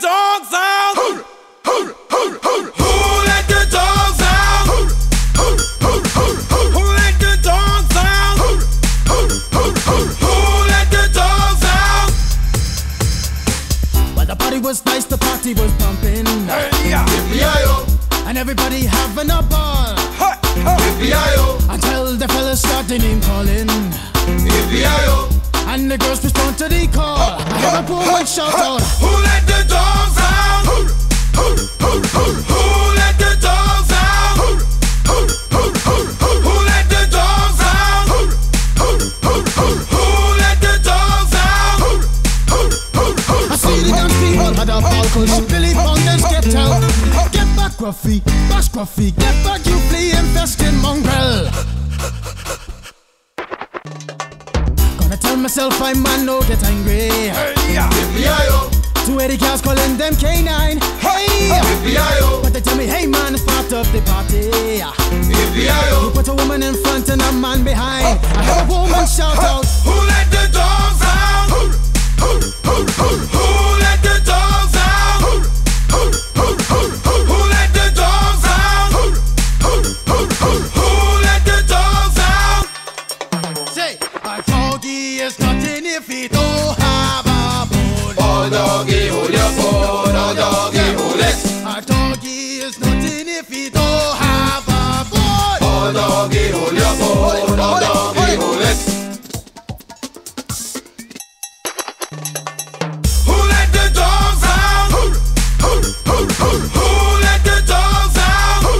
dogs out? Who let the dogs out? Who let the dogs out? Who let the dogs out? Well, the party was nice, the party was pumping. And everybody having a ball. Until the fellas started name calling. And the girls respond to the call. I hear a woman shout out, who let the dogs out? Who let the dogs out? Who let the dogs out? Who let the dogs out? I see the dance people had a ball cause Billy Fountains get out. Get back Gruffy, bash Gruffy, get back you flea infested mongrel. Gonna tell myself I man no get angry. Two 80 cars calling them K9. Hey, but they tell me hey man it's part of the party. You put a woman in front and a man behind. I heard a woman shout out, who let the dogs out? Who let the dogs out? Who let the dogs out? Who let the dogs out? say a doggy is nothing if he don't have a bone. Oh doggy, hold your bone. Oh doggy, hold it. A doggy is nothing if he don't have a bone. Oh doggy, hold your bone. Oh doggy, hold it. Who let the dogs out? Who let the dogs out? Who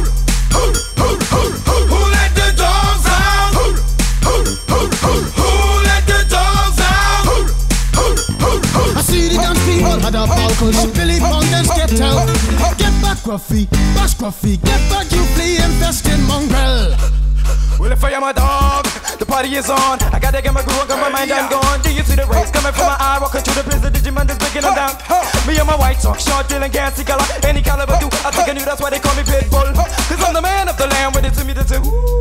let the dogs out? Who let the dogs out? I see the dance people had a ball cause Billy Fountains get out. Get back Gruffy, bash Gruffy, get back you flea infested mongrel. Well, if I am a dog, the party is on. I gotta get my groove on, got my mind, I'm gone. Do you see the rays coming from my eye? Walking through the prison, Digimon is breaking them down. Me and my white talk, short, dealing, can't see color. Any caliber do, I think I knew that's why they call me Pitbull. Cause I'm the man of the land, with it to me, the two.